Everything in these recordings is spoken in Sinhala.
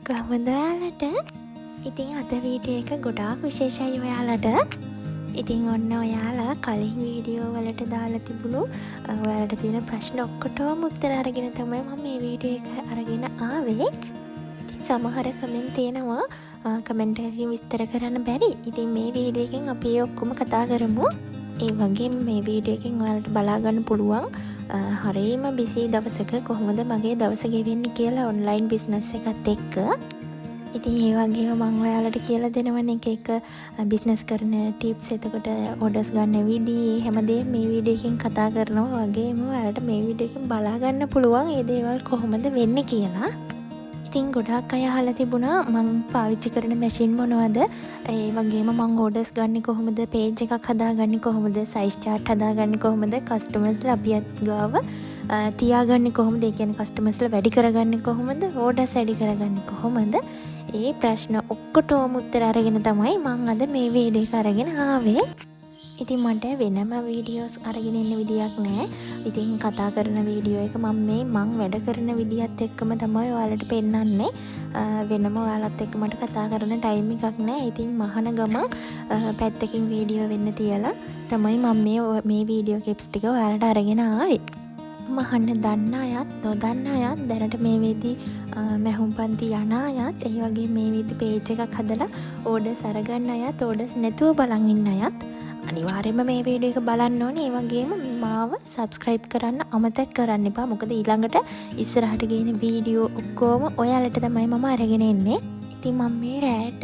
කොහොමද ඔයාලට? ඉතින් අද වීඩියෝ එක ගොඩාක් විශේෂයි ඔයාලට. ඉතින් ඔන්න ඔයාලා කලින් වීඩියෝ වලට දාලා තිබුණු ඔයාලට තියෙන ප්‍රශ්න ඔක්කොටම උත්තර අරගෙන තමයි මම මේ වීඩියෝ එක අරගෙන ආවේ. ඉතින් සමහර කමෙන්ට් තියෙනවා කමෙන්ට් එකකින් විස්තර කරන්න බැරි. ඉතින් මේ වීඩියෝ එකෙන් අපි ඒ ඔක්කොම කතා කරමු. ඒ වගේම මේ වීඩියෝ එකෙන් ඔයාලට බලා ගන්න පුළුවන් හරියම බිසි දවසක කොහොමද මගේ දවස ගෙවෙන්නේ කියලා ඔන්ලයින් බිස්නස් එකත් එක්ක. ඉතින් ඒ වගේම මම ඔයාලට කියලා දෙනවනේ එක බිස්නස් කරන ටිප්ස්, එතකොට ඕඩර්ස් ගන්න විදි, හැමදේම මේ වීඩියෝ එකෙන් කතා කරනවා. වගේම ඔයාලට මේ වීඩියෝ එකෙන් බලා ගන්න පුළුවන් මේ දේවල් කොහොමද වෙන්නේ කියලා. ඉතින් ගොඩාක් අය අහලා තිබුණා මම පාවිච්චි කරන මැෂින් මොනවද, ඒ වගේම මම ඕඩර්ස් ගන්න කොහොමද, පේජ් එකක් හදාගන්නේ කොහොමද, සයිස් chart හදාගන්නේ කොහොමද, කස්ටමර්ස්ලා අපිත් ගාව තියාගන්නේ කොහොමද, ඒ කියන්නේ කස්ටමර්ස්ලා වැඩි කරගන්නේ කොහොමද, ඕඩර්ස් වැඩි කරගන්නේ කොහොමද, ඒ ප්‍රශ්න ඔක්කොටම උත්තර අරගෙන තමයි මම අද මේ වීඩියෝ එක අරගෙන ආවේ. ඉතින් මට වෙනම වීඩියෝස් අරගෙන ඉන්න විදියක් නැහැ. ඉතින් කතා කරන වීඩියෝ එක මම වැඩ කරන විදියත් එක්කම තමයි ඔයාලට පෙන්නන්නේ. වෙනම ඔයාලත් එක්ක මට කතා කරන ටයිම් එකක් නැහැ. ඉතින් මහන ගමන් පැත්තකින් වීඩියෝ වෙන්න තියලා තමයි මම මේ වීඩියෝ ක්ලිප්ස් ටික ඔයාලට අරගෙන ආවේ. මහන්න දන්න අයත් නොදන්න අයත් දැනට මේ වේදී මැහුම් පන්ති යන අයත්, ඒ වගේ මේ වේදී පේජ් එකක් හදලා ඕඩර්ස් අරගන්න අයත්, ඕඩර්ස් නැතුව බලන් ඉන්න අයත් අනිවාර්යයෙන්ම මේ වීඩියෝ එක බලන්න ඕනේ. ඒ වගේම මාව සබ්ස්ක්‍රයිබ් කරන්න අමතක කරන්න එපා. මොකද ඊළඟට ඉස්සරහට ගේන වීඩියෝ ඔක්කොම ඔයාලට තමයි මම අරගෙන එන්නේ. ඉතින් මම මේ රෑට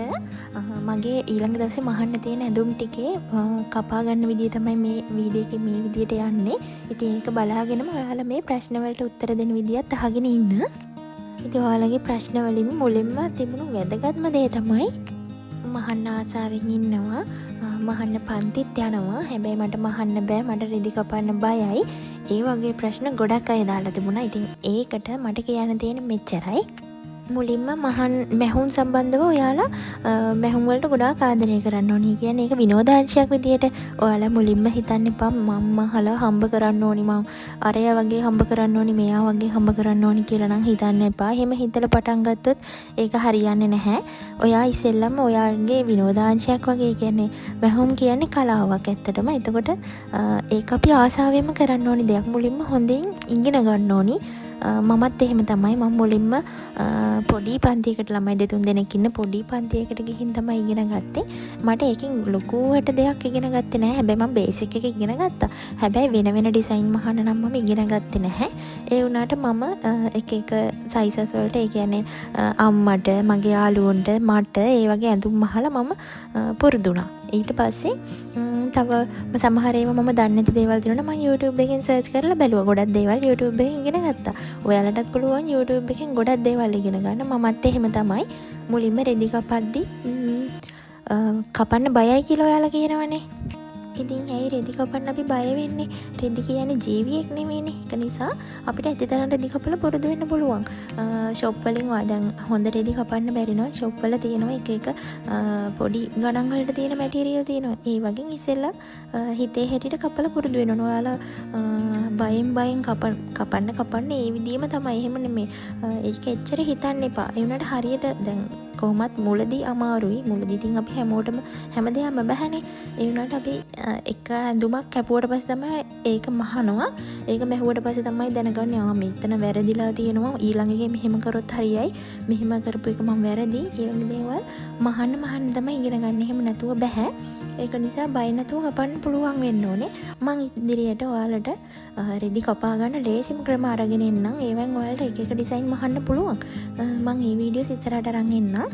මගේ ඊළඟ දවසේ මහන්න තියෙන ඇඳුම් ටිකේ කපා ගන්න විදිය තමයි මේ වීඩියෝ එකේ මේ විදියට යන්නේ. ඉතින් ඒක බලාගෙනම ඔයාලා මේ ප්‍රශ්න වලට උත්තර දෙන විදියත් අහගෙන ඉන්න. ඉතින් ඔයාලගේ ප්‍රශ්න වලින් මුලින්ම තිබුණු වැදගත්ම දේ තමයි මහන්න ආසාවෙන් ඉන්නවා, මහන්න පන්තිත් යනවා, හැබැයි මට මහන්න බෑ, මට රෙදි කපන්න බයයි. ඒ වගේ ප්‍රශ්න ගොඩක් අය දාලා තිබුණා. ඉතින් ඒකට මට කියන්න තියෙන මෙච්චරයි. මුලින්ම මැහුම් සම්බන්ධව ඔයාලා මැහුම් වලට ගොඩාක් ආදරය කරන්න ඕනි. කියන්නේ ඒක විනෝදාංශයක් විදියට ඔයාලා මුලින්ම හිතන්න එපා මම අහලා හම්බ කරන්න ඕනි, මම අරයා වගේ හම්බ කරන්න ඕනි, මෙයා වගේ හම්බ කරන්න ඕනි කියලා නම් හිතන්න එපා. එහෙම හිතලා පටන් ගත්තොත් ඒක හරියන්නේ නැහැ. ඔයා ඉස්සෙල්ලම ඔයාගේ විනෝදාංශයක් වගේ, කියන්නේ මැහුම් කියන්නේ කලාවක් ඇත්තටම. එතකොට ඒක අපි ආසාවෙන්ම කරන්න ඕනි දෙයක්. මුලින්ම හොඳින් ඉගෙන ගන්න ඕනි. මමත් එහෙම තමයි. මම මුලින්ම පොඩි පන්තියකට, ළමයි 2-3 දෙනෙක් ඉන්න පොඩි පන්තියකට ගිහින් තමයි ඉගෙන ගත්තේ. මට ඒකෙන් ලොකුවට දෙයක් ඉගෙන ගත්තේ නැහැ. හැබැයි මම බේසික් එක ඉගෙන ගත්තා. හැබැයි වෙන ඩිසයින් මහන්න නම් මම ඉගෙන ගත්තේ නැහැ. ඒ වුණාට මම එක සයිසස් වලට, ඒ කියන්නේ අම්මට, මගේ යාළුවන්ට, මට ඒ වගේ ඇඳුම් මහලා මම පුරුදු වුණා. ඊට පස්සේ තව සමහර ඒවා මම දන්නේ නැති දේවල් තියෙනවා. මම YouTube එකෙන් සර්ච් කරලා බැලුවා. ගොඩක් දේවල් YouTube එකෙන් ඉගෙන ගත්තා. ඔයාලටත් පුළුවන් YouTube එකෙන් ගොඩක් දේවල් ඉගෙන ගන්න. මමත් එහෙම තමයි. මුලින්ම රෙදි කපද්දි කපන්න බයයි කියලා ඔයාලා කියනවනේ. ඉතින් ඇයි රෙදි කපන්න අපි බය වෙන්නේ? රෙදි කියන්නේ ජීවියෙක් නෙමෙයිනේ. ඒක නිසා අපිට ඇතිතරම් රෙදි කපලා පුරුදු වෙන්න පුළුවන්. ෂොප් වලින් දැන් හොඳ රෙදි කපන්න බැරි නෝ ෂොප් වල තියෙනවා එක පොඩි ගණන් වලට තියෙන මැටීරියල් තියෙනවා. ඒ වගේ ඉස්සෙල්ලා හිතේ හැටියට කපලා පුරුදු වෙන්න ඕන. ඔයාලා බයෙන් කපන්න ඒ විදිහම තමයි. එහෙම නෙමෙයි. ඒක එච්චර හිතන්න එපා. ඒ වුණාට හරියට දැන් කොහොමත් මුලදී අමාරුයි. මුලදී ඉතින් අපි හැමෝටම හැමදේම බැහැනේ. ඒ වුණාට අපි එක ඇඳුමක් කැපුවට පස්සේ තමයි ඒක මහනවා. ඒක මැහුවට පස්සේ තමයි දැනගන්නේ මෙතන වැරදිලා තියෙනවා. ඊළඟ එකේ මෙහෙම කරොත් හරියයි. මෙහෙම කරපු එක මම වැරදි. ඒ වගේ දේවල් මහන්න තමයි ඉගෙන ගන්න. එහෙම නැතුව බෑ. ඒක නිසා බය නැතුව කපන්න පුළුවන් වෙන්න ඕනේ. මං ඉදිරියට ඔයාලට රෙදි කපා ගන්න ලේසිම ක්‍රම අරගෙන එන්නම්. ඒවෙන් ඔයාලට එක ඩිසයින් මහන්න පුළුවන්. මං මේ වීඩියෝස් ඉස්සරහට අරන් එන්නම්.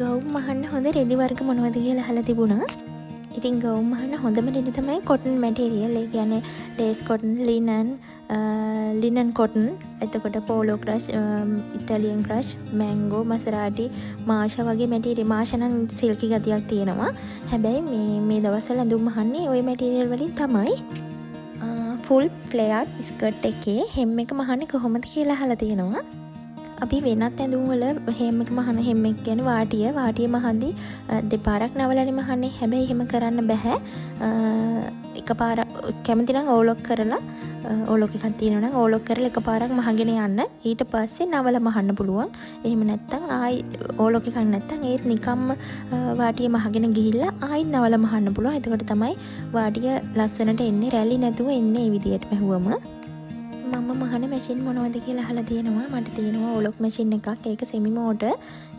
ගවුම් මහන්න හොඳ රෙදි වර්ග මොනවද කියලා අහලා තිබුණා. ඉතින් ගවුම් මහන්න හොඳම රෙදි තමයි කොටන් මැටීරියල්. ඒ කියන්නේ ලේස් කොටන්, ලිනන් කොටන්, එතකොට පෝලෝ ක්‍රෂ්, ඉතාලියන් ක්‍රෂ්, මැංගෝ, මසරාටි, මාෂා වගේ මැටීරියල්. මාෂා නම් සිල්කි ගතියක් තියෙනවා. හැබැයි මේ දවස්වල ඇඳුම් මහන්නේ ওই මැටීරියල් වලින් තමයි. ෆුල් ෆ්ලෙයර් ස්කර්ට් එකේ හෙම් එක මහන්නේ කොහොමද කියලා අහලා තියෙනවා. අපි වෙනත් ඇඳුම් වල හෙම් එක මහන, හෙම් එක කියන්නේ වාටිය මහද්දි දෙපාරක් නවලනේ මහන්නේ. හැබැයි එහෙම කරන්න බෑ. එකපාර කැමති නම් ඕලොක් කරලා ඕලොක් එකක් තියෙනවා නම් ඕලොක් කරලා එකපාරක් මහගෙන යන්න. ඊට පස්සේ නවල මහන්න පුළුවන්. එහෙම නැත්නම් ආයි ඕලොක් එකක් නැත්නම් ඒත් නිකම්ම වාටිය මහගෙන ගිහිල්ලා ආයි නවල මහන්න පුළුවන්. එතකොට තමයි වාටිය ලස්සනට එන්නේ, රැලි නැතුව එන්නේ. මේ විදියට මැහුවම මම මහන මැෂින් මොනවද කියලා අහලා තියෙනවා. මට තියෙනවා ඕලොක් මැෂින් එකක්. ඒක සෙමි මෝටර්.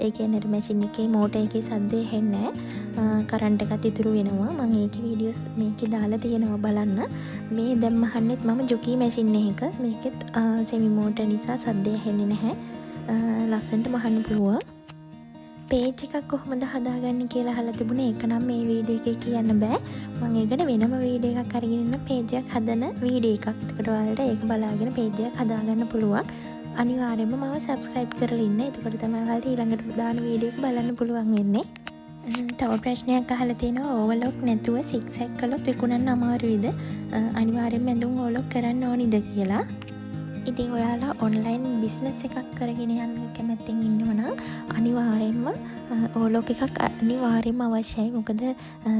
ඒ කියන්නේ මැෂින් එකේ මෝටර් එකේ සද්දේ හෙන්නේ නැහැ. කරන්ට් එකත් ඉතුරු වෙනවා. මම ඒකේ වීඩියෝස් මේකේ දාලා තියෙනවා බලන්න. මේ දැන් මහන්නෙත් මම ජොකී මැෂින් එක. මේකෙත් සෙමි මෝටර් නිසා සද්දේ හෙන්නේ නැහැ. ලස්සනට මහන්න පුළුවන්. පේජ් එකක් කොහොමද හදාගන්නේ කියලා අහලා තිබුණේ. ඒක නම් මේ වීඩියෝ එකේ කියන්න බෑ. මම ඒකට වෙනම වීඩියෝ එකක් අරගෙන ඉන්න පේජ් එකක් හදන වීඩියෝ එකක්. එතකොට ඔයාලට ඒක බලාගෙන පේජ් එකක් හදාගන්න පුළුවන්. අනිවාර්යයෙන්ම මාව subscribe කරලා ඉන්න. එතකොට තමයි ඔයාලට ඊළඟට දාන වීඩියෝ එක බලන්න පුළුවන් වෙන්නේ. තව ප්‍රශ්නයක් අහලා තියෙනවා. ඕවර්ලොක් නැතුව සික්සැක් කළොත් විකුණන්න අමාරුයිද? අනිවාර්යයෙන්ම ඇඳුම් ඕවර්ලොක් කරන්න ඕනිද කියලා. ඉතින් ඔයාලා ඔන්ලයින් බිස්නස් එකක් කරගෙන යන්න කැමැත්තෙන් ඉන්නවනම් අනිවාර්යෙන්ම ඕලොක් එකක් අනිවාර්යෙන්ම අවශ්‍යයි. මොකද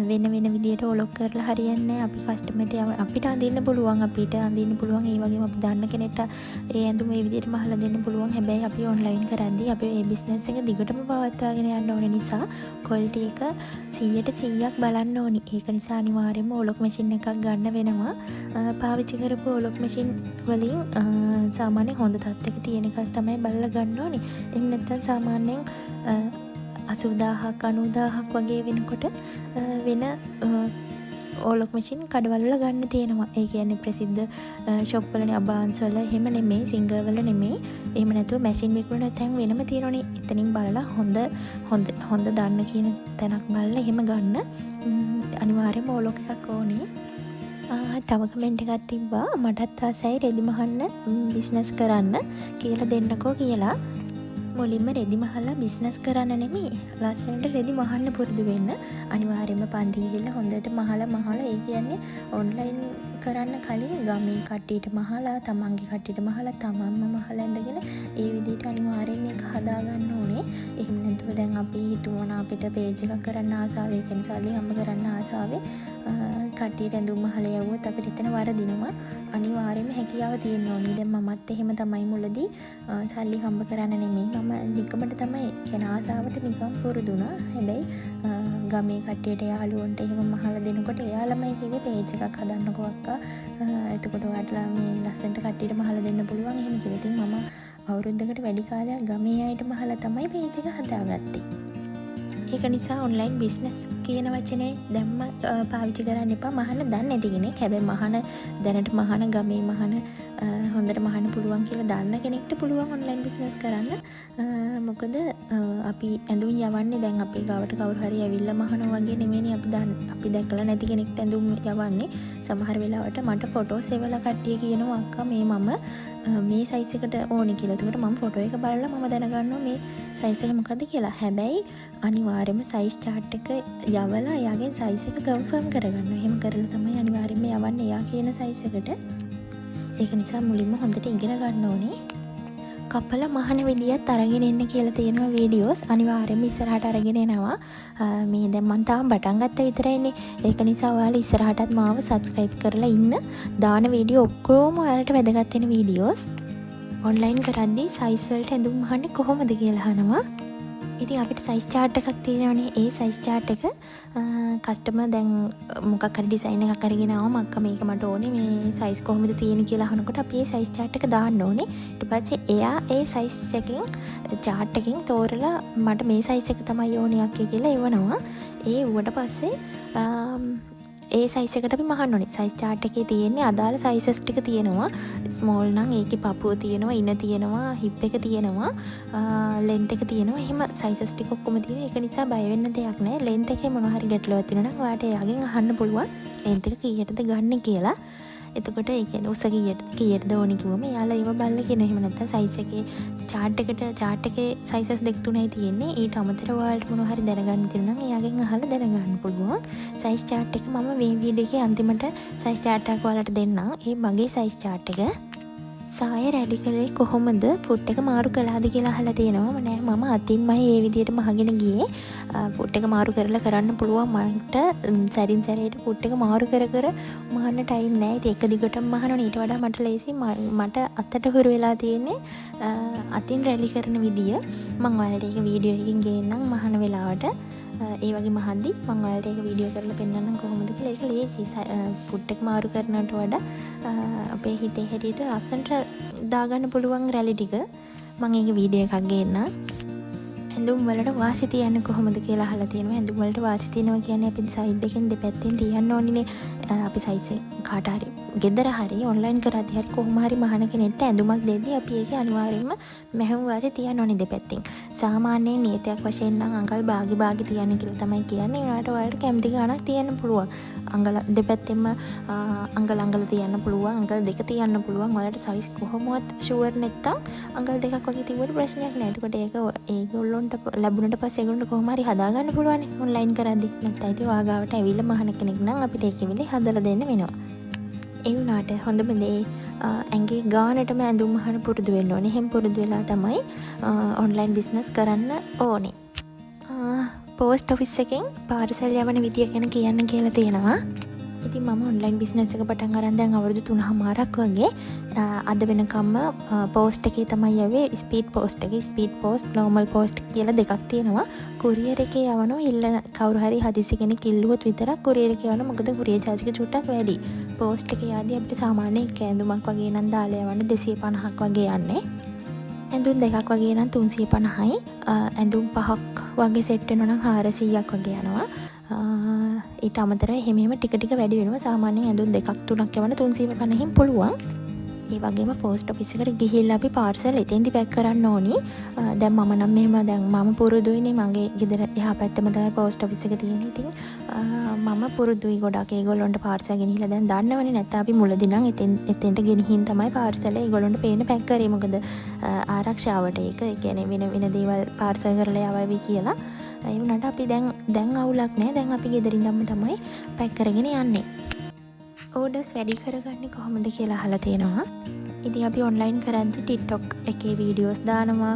වෙන වෙන විදියට ඕලොක් කරලා හරියන්නේ නැහැ. අපි කස්ටමර්ට අපිට අඳින්න පුළුවන්, අපිට අඳින්න පුළුවන්. ඒ වගේම අපි දන්න කෙනෙක්ට ඒ ඇඳුම මේ විදියට මහලා දෙන්න පුළුවන්. හැබැයි අපි ඔන්ලයින් කරද්දී අපි මේ බිස්නස් එක දිගටම පවත්වාගෙන යන්න ඕන නිසා ක්වොලිටි එක 100% බලන්න ඕනි. ඒක නිසා අනිවාර්යෙන්ම ඕලොක් මැෂින් එකක් ගන්න වෙනවා. පාවිච්චි කරපු ඕලොක් මැෂින් වලින් සාමාන්‍ය හොඳ තත්ත්වයක තියෙන එකක් තමයි බලලා ගන්න ඕනේ. එහෙම නැත්නම් සාමාන්‍යයෙන් 80000ක් 90000ක් වගේ වෙනකොට වෙන ඕලොක් මැෂින් කඩවල වල ගන්න තියෙනවා. ඒ කියන්නේ ප්‍රසිද්ධ ෂොප් වලනේ, අබාන්ස් වල එහෙම නෙමෙයි, සිංගර් වල නෙමෙයි. එහෙම නැතුව මැෂින් විකුණන තැන් වෙනම තියෙනවනේ. එතනින් බලලා හොඳ දන්න කියන තැනක් බලලා එහෙම ගන්න. අනිවාර්යයෙන්ම ඕලොක් එකක් ඕනේ. තව කමෙන්ට් එකක් තිබ්බා, මටත් ආසයි රෙදි මහන්න බිස්නස් කරන්න කියලා දෙන්නකෝ කියලා. මුලින්ම රෙදි මහලා බිස්නස් කරන්න නෙමෙයි, ලස්සනට රෙදි මහන්න පුරුදු වෙන්න. අනිවාර්යයෙන්ම පන්ති ගිහිල්ලා හොඳට මහලා ඒ කියන්නේ ඔන්ලයින් කරන්න කලින් ගමේ කට්ටියට මහලා, තමන්ගේ කට්ටියට මහලා, තමන්ම මහලා ඇඳගෙන ඒ විදිහට අනිවාර්යයෙන් මේක හදාගන්න ඕනේ. එහෙම නැතුව දැන් අපි හිතුවන අපිට පේජ් එකක් කරන්න ආසාවේ, ඒ කියන්නේ සල්ලි හම්බ කරන්න ආසාවේ කට්ටියට ඇඳුම් මහලා යවුවොත් අපිට එතන වරදිනවා. අනිවාර්යයෙන්ම හැකියාව තියෙන්න ඕනේ. දැන් මමත් එහෙම තමයි මුලදී සල්ලි හම්බ කරන්න නෙමෙයි, මම නිකමට තමයි කියන ආසාවට නිකම් පුරුදු වුණා. හැබැයි ගමේ කට්ටියට යාළුවන්ට එහෙම මහලා දෙනකොට එයාලම ඒකේ පේජ් එකක් හදන්නකෝ අක්කා. එතකොට ඔයාලට මේ ලස්සනට කට්ටියට මහලා දෙන්න පුළුවන් එහෙම කියලා. ඉතින් මම අවුරුද්දකට වැඩි කාලයක් ගමේ අයට මහලා තමයි පේජ් එක හදාගත්තේ. ඒක නිසා ඔන්ලයින් බිස්නස් කියන වචනේ දැම්ම පාවිච්චි කරන්න එපා. මහන්න දන්නේ නැති කෙනෙක්. හැබැයි මහන දැනට මහන ගමේ මහන හොඳට මහන්න පුළුවන් කියලා දන්න කෙනෙක්ට පුළුවන් ඔන්ලයින් බිස්නස් කරන්න. මොකද අපි ඇඳුම් යවන්නේ දැන් අපේ ගාවට කවුරු හරි ඇවිල්ලා මහනවා වගේ නෙමෙයිනේ අපි දැකලා නැති කෙනෙක්ට ඇඳුම් යවන්නේ. සමහර වෙලාවට මට ෆොටෝස් එවලා කට්ටිය කියනවා අක්කා මේ සයිස් එකට ඕනේ කියලා. එතකොට මම ෆොටෝ එක බලලා මම දැනගන්නවා මේ සයිස් එක මොකද්ද කියලා. හැබැයි අනිවාර්යයෙන්ම සයිස් chart එක යවලා එයාගෙන් සයිස් එක කන්ෆර්ම් කරගන්නවා. එහෙම කරලා තමයි අනිවාර්යයෙන්ම යවන්නේ එයා කියන සයිස් එකට. ඒක නිසා මුලින්ම හොඳට ඉගෙන ගන්න ඕනේ. කපල මහන විදියත් අරගෙන එන්න කියලා තියෙනවා වීඩියෝස්. අනිවාර්යයෙන්ම ඉස්සරහට අරගෙන එනවා. මේ දැන් මම තාම පටන් ගත්ත විතරයිනේ. ඒක නිසා ඔයාලා ඉස්සරහටත් මාව subscribe කරලා ඉන්න. දාන වීඩියෝ ඔක්කොම ඔයාලට වැදගත් වෙන වීඩියෝස්. ඔන්ලයින් කරද්දී සයිස් වලට ඇඳුම් මහන්නේ කොහොමද කියලා අහනවා. ඉතින් අපිට සයිස් chart එකක් තියෙනවනේ. ඒ සයිස් chart එක කස්ටමර් දැන් මොකක් හරි ඩිසයින් එකක් අරගෙන ආවම අක්කා මේක මට ඕනේ, මේ සයිස් කොහොමද තියෙන්නේ කියලා අහනකොට අපි ඒ සයිස් chart එක දාන්න ඕනේ. ඊට පස්සේ එයා ඒ සයිස් එකෙන් chart එකෙන් තෝරලා මට මේ සයිස් එක තමයි ඕනේ අක්කේ කියලා එවනවා. ඒ උවට පස්සේ ඒ සයිස් එකට අපි මහන්න ඕනේ. සයිස් chart එකේ තියෙන්නේ අදාළ සයිසස් ටික තියෙනවා. ස්මෝල් නම් ඒකේ පපුව තියෙනවා, ඉන තියෙනවා, හිප් එක තියෙනවා, ලෙන්ත් එක තියෙනවා. එහෙම සයිසස් ටික ඔක්කොම තියෙනවා. ඒක නිසා බය වෙන්න දෙයක් නැහැ. ලෙන්ත් එකේ මොනවා හරි ගැටලුවක් තියෙනවා නම් ඔයාලට එයාගෙන් අහන්න පුළුවන් ලෙන්ත් එක කීයටද ගන්න කියලා. එතකොට ඒ කියන්නේ උස කීයටද ඕනේ කිව්වම එයාලා ඒව බලලා කියන. එහෙම නැත්නම් සයිස් එකේ chart එකේ සයිසස් දෙක තුනයි තියෙන්නේ. ඊට අමතරව ඔයාලට මොනවා හරි දැනගන්න තියෙනවා නම් එයාගෙන් අහලා දැනගන්න පුළුවන්. සයිස් chart එක මම මේ වීඩියෝ එකේ අන්තිමට සයිස් chart එකක් ඔයාලට දෙන්නම්. ඒ මගේ සයිස් chart එක. සාය රැලි කළේ කොහොමද ෆුට් එක මාරු කළාද කියලා අහලා තියෙනවා. නෑ මම අතින්මයි ඒ විදිහටම අහගෙන ගියේ. ෆුට් එක මාරු කරලා කරන්න පුළුවන් මට සැරින් සැරේට ෆුට් එක මාරු කර කර මහන්න ටයිම් නෑ. ඉතින් එක දිගටම මහනවනේ ඊට වඩා මට ලේසි. මට අතට හුරු වෙලා තියෙන්නේ අතින් රැලි කරන විදිය. මම ඔයාලට ඒක වීඩියෝ එකකින් ගේන්නම් මහන වෙලාවට. ඒ වගේ මහන්දි මම ඔයාලට ඒක වීඩියෝ කරලා පෙන්නන්නම් කොහොමද කියලා. ඒක ලේසි. ෆුට් එක මාරු කරනවට වඩා අපේ හිතේ හැටියට ලස්සනට දාගන්න පුළුවන් රැලි ටික මම ඒක වීඩියෝ එකක් ගේන්නම්. ඇඳුම් වලට වාසි තියන්නේ කොහොමද කියලා අහලා තියෙනවා. ඇඳුම් වලට වාසි තියනවා කියන්නේ අපි සයිඩ් එකෙන් දෙපැත්තෙන් තියන්න ඕනිනේ. අපි සයිස් කාට හරි ගෙදර හරි ඔන්ලයින් කරද්දී හරි කොහොම හරි මහන කෙනෙක්ට ඇඳුමක් දෙද්දී අපි ඒක අනිවාර්යයෙන්ම මෙහෙම වාසි තියන්න ඕනේ දෙපැත්තෙන්. සාමාන්‍යයෙන් නියතයක් වශයෙන් නම් අඟල් භාගි තියන්න කියලා තමයි කියන්නේ. ඒකට ඔයාලට කැමති ගාණක් තියන්න පුළුවන්. අඟල දෙපැත්තෙන්ම අඟල් තියන්න පුළුවන්. අඟල් දෙක තියන්න පුළුවන්. ඔයාලට සයිස් කොහොමවත් ෂුවර් නැත්තම් අඟල් දෙකක් වගේ තිබුවට ප්‍රශ්නයක් නෑ. එතකොට ඒක ඒගොල්ලොන්ට ලැබුණට පස්සේ ඒගොල්ලොන්ට කොහොම හරි හදාගන්න පුළුවන් ඔන්ලයින් කරද්දී. නැත්නම් ඉතින් ඔයාගාවට ඇවිල්ලා මහන කෙනෙක් නම් අපිට ඒක වෙලේ හදලා දෙන්න වෙනවා. ඒ වුණාට හොඳම දේ ඇඟේ ගානටම ඇඳුම් මහන පුරුදු වෙන්න ඕනේ. එහෙම පුරුදු වෙලා තමයි ඔන්ලයින් බිස්නස් කරන්න ඕනේ. පෝස්ට් ඔෆිස් එකෙන් පාර්සල් යවන විදිය ගැන කියන්න කියලා තියෙනවා. ඉතින් මම ඔන්ලයින් බිස්නස් එක පටන් අරන් දැන් අවුරුදු 3මාරක් වගේ. අද වෙනකම්ම පෝස්ට් එකේ තමයි යවේ. ස්පීඩ් පෝස්ට් එකේ ස්පීඩ් පෝස්ට් නෝමල් පෝස්ට් කියලා දෙකක් තියෙනවා. කුරියර් එකේ යවනවා ඉල්ලන කවුරු හරි හදිසි කෙනෙක් ඉල්ලුවොත් විතරක් කුරියර් එකේ යවනවා. මොකද කුරියර් charge එක චුට්ටක් වැඩි. පෝස්ට් එකේ යද්දී අපිට සාමාන්‍ය එක ඇඳුමක් වගේ නම් දාලා යවන්න 250ක් වගේ යන්නේ. ඇඳුම් දෙකක් වගේ නම් 350යි. ඇඳුම් 5ක් වගේ සෙට් වෙනවා නම් 400ක් වගේ යනවා. ඊට අමතරව එහෙම ටික ටික වැඩි වෙනවා. සාමාන්‍යයෙන් ඇඳුම් දෙකක් තුනක් යවන්න 350කින් පුළුවන්. ඒ වගේම පෝස්ට් ඔෆිස් එකට ගිහිල්ලා අපි පාර්සල් එතෙන්දි පැක් කරන්න ඕනි. දැන් මම නම් මෙහෙම දැන් මම පුරුදුයිනේ මගේ ගෙදර එහා පැත්තම තමයි පෝස්ට් ඔෆිස් එක තියෙන්නේ. ඉතින් මම පුරුදුයි ගොඩක් ඒගොල්ලොන්ට පාර්සල් ගෙනහිලා දැන් දන්නවනේ. නැත්නම් අපි මුලදී නම් එතෙන්ට ගෙනihin තමයි පාර්සල් ඒගොල්ලොන්ට පේන්න පැක් කරේ. මොකද ආරක්ෂාවට ඒක ඒ කියන්නේ වෙන දේවල් පාර්සල් කරලා යවවි කියලා. ඒ වුණාට අපි දැන් අවුලක් නැහැ. දැන් අපි ගෙදරින්දම තමයි පැක් කරගෙන යන්නේ. ඕඩර්ස් වැඩි කරගන්නේ කොහොමද කියලා අහලා තියෙනවා. ඉතින් අපි ඔන්ලයින් කරද්දි TikTok එකේ වීඩියෝස් දානවා,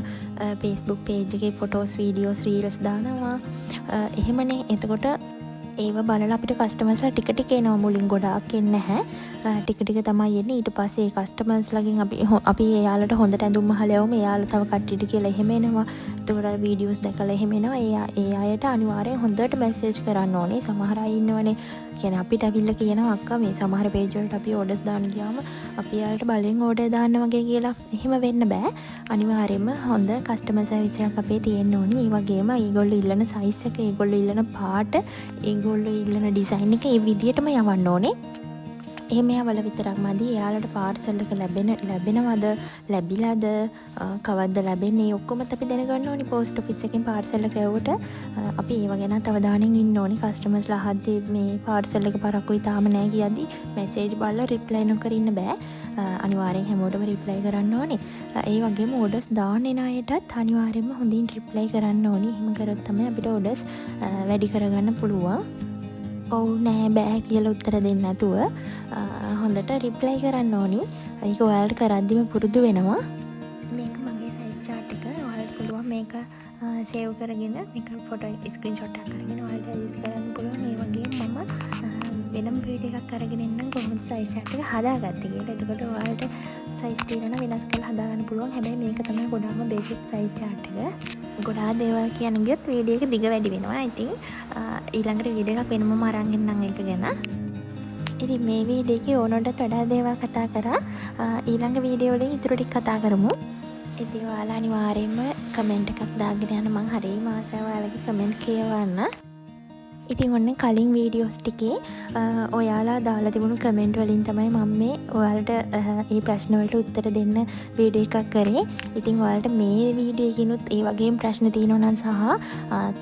Facebook page එකේ ෆොටෝස් වීඩියෝස් රීල්ස් දානවා. එහෙමනේ. එතකොට ඒව බලලා අපිට කස්ටමර්ස්ලා ටික ටික එනවා. මුලින් ගොඩාක් එන්නේ නැහැ. ටික ටික තමයි එන්නේ. ඊට පස්සේ ඒ කස්ටමර්ස්ලාගෙන් අපි එයාලට හොඳට ඇඳුම් මහලා යවමු. එයාලා තව කට්ටියට කියලා එහෙම එනවා. එතකොට වීඩියෝස් දැකලා එහෙම එනවා. ඒ අයට අනිවාර්යෙන් හොඳට මැසේජ් කරන්න ඕනේ. සමහර අය ඉන්නවනේ. කියන්නේ අපිට ඇවිල්ලා කියනවා අක්කා මේ සමහර පේජ් වලට අපි ඕඩර්ස් දාන්න ගියාම අපි එයාලට බලෙන් ඕඩර් දාන්න වගේ කියලා. එහෙම වෙන්න බෑ. අනිවාර්යයෙන්ම හොඳ කස්ටමර් සර්විස් එකක් අපේ තියෙන්න ඕනි. ඒ වගේම ඒගොල්ලෝ ඉල්ලන සයිස් එක, ඒගොල්ලෝ ඉල්ලන පාට, ඒගොල්ලෝ ඉල්ලන ඩිසයින් එක ඒ විදිහටම යවන්න ඕනේ. එහෙම යවල විතරක් මදි. එයාලට පාර්සල් එක ලැබෙනවද, ලැබිලාද, කවද්ද ලැබෙන්නේ ඔක්කොමත් අපි දැනගන්න ඕනි. පෝස්ට් ඔෆිස් එකෙන් පාර්සල් එක යවුවට අපි ඒව ගැන අවධානයෙන් ඉන්න ඕනි. කස්ටමර්ස්ලා අහද්දී මේ පාර්සල් එක පරක්කුයි තාම නැහැ කියද්දි මැසේජ් බලලා රිප්ලයි නොකර ඉන්න බෑ. අනිවාර්යෙන් හැමෝටම රිප්ලයි කරන්න ඕනේ. ඒ වගේම ඕඩර්ස් දාන්න එන අයටත් අනිවාර්යෙන්ම හොඳින් රිප්ලයි කරන්න ඕනි. එහෙම කරොත් තමයි අපිට ඕඩර්ස් වැඩි කරගන්න පුළුවන්. ඔව් නෑ බෑ කියලා උත්තර දෙන්න නැතුව හොඳට රිප්ලයි කරන්න ඕනි. ඒක ඔයාලට කරද්දිම පුරුදු වෙනවා. මේක මගේ සයිස් chart එක. ඔයාලට පුළුවන් මේක සේව් කරගෙන මේක ෆොටෝ ස්ක්‍රීන්ෂොට් එකක් අරගෙන ඔයාලට යූස් කරන්න පුළුවන්. ඒ වගේම මම වෙනම වීඩියෝ එකක් අරගෙන ඉන්නම් කොහොමද සයිස් chart එක හදාගත්තේ කියලා. එතකොට ඔයාලට සයිස් තියෙනවා වෙනස් කරලා හදාගන්න පුළුවන්. හැබැයි මේක තමයි ගොඩාක්ම බේසික් සයිස් chart එක. ගොඩාක් දේවල් කියන්න ගියොත් වීඩියෝ එක දිග වැඩි වෙනවා. ඉතින් ඊළඟට වීඩියෝ එකක් වෙනමම අරන් එන්නම් ඒක ගැන. ඉතින් මේ වීඩියෝ එකේ ඕනොටත් වඩා දේවල් කතා කරා. ඊළඟ වීඩියෝ වලින් ඊටු ටික කතා කරමු. ඉතින් ඔයාලා අනිවාර්යයෙන්ම කමෙන්ට් එකක් දාගෙන යන්න. මං හරියම ආසයි ඔයාලගේ කමෙන්ට් කියවන්න. ඉතින් ඔන්න කලින් වීඩියෝස් ටිකේ ඔයාලා දාලා තිබුණු කමෙන්ට් වලින් තමයි මම මේ ඔයාලට මේ ප්‍රශ්න වලට උත්තර දෙන්න වීඩියෝ එකක් කරේ. ඉතින් ඔයාලට මේ වීඩියෝ එකකිනුත් ඒ වගේම ප්‍රශ්න තියෙනවා නම් සහ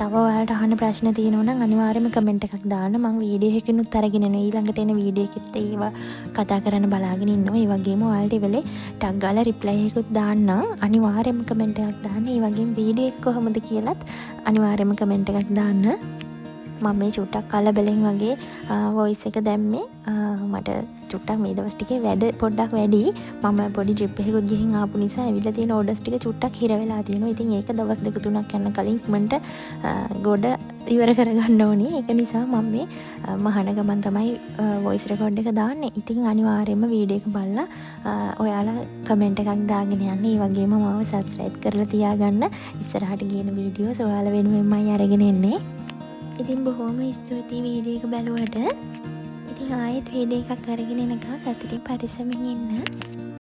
තව ඔයාලට අහන්න ප්‍රශ්න තියෙනවා නම් අනිවාර්යයෙන්ම කමෙන්ට් එකක් දාන්න. මම වීඩියෝ එකකිනුත් අරගෙන එනවා. ඊළඟට එන වීඩියෝ එකෙත් ඒවා කතා කරන්න බලාගෙන ඉන්නවා. ඒ වගේම ඔයාලට ඉවලේ ටග් ගාලා රිප්ලයි එකකුත් දාන්න. අනිවාර්යයෙන්ම කමෙන්ට් එකක් දාන්න. ඒ වගේම වීඩියෝ එක කොහොමද කියලාත් අනිවාර්යයෙන්ම කමෙන්ට් එකක් දාන්න. මම මේ චුට්ටක් කලබලෙන් වගේ වොයිස් එක දැම්මේ. මට චුට්ටක් මේ දවස් ටිකේ වැඩ පොඩ්ඩක් වැඩි. මම පොඩි ට්‍රිප් එකකුත් ගිහින් ආපු නිසා ඇවිල්ලා තියෙන ඕඩර්ස් ටික චුට්ටක් හිර වෙලා තියෙනවා. ඉතින් ඒක දවස් 2-3ක් යන කලින් ඉක්මනට ගොඩ ඉවර කරගන්න ඕනේ. ඒක නිසා මම මේ මහාන ගමන් තමයි වොයිස් රෙකෝඩ් එක දාන්නේ. ඉතින් අනිවාර්යයෙන්ම වීඩියෝ එක බලලා ඔයාලා කමෙන්ට් එකක් දාගෙන යන්න. ඒ වගේම මාව සබ්ස්ක්‍රයිබ් කරලා තියාගන්න. ඉස්සරහට ගියන වීඩියෝස් ඔයාලා වෙනුවෙන්මයි අරගෙන එන්නේ. ඉතින් බොහොම ස්තුතියි වීඩියෝ එක බලුවට. ඉතින් ආයෙත් වීඩියෝ එකක් අරගෙන එනකම් සතුටින් පරිස්සමින් ඉන්න.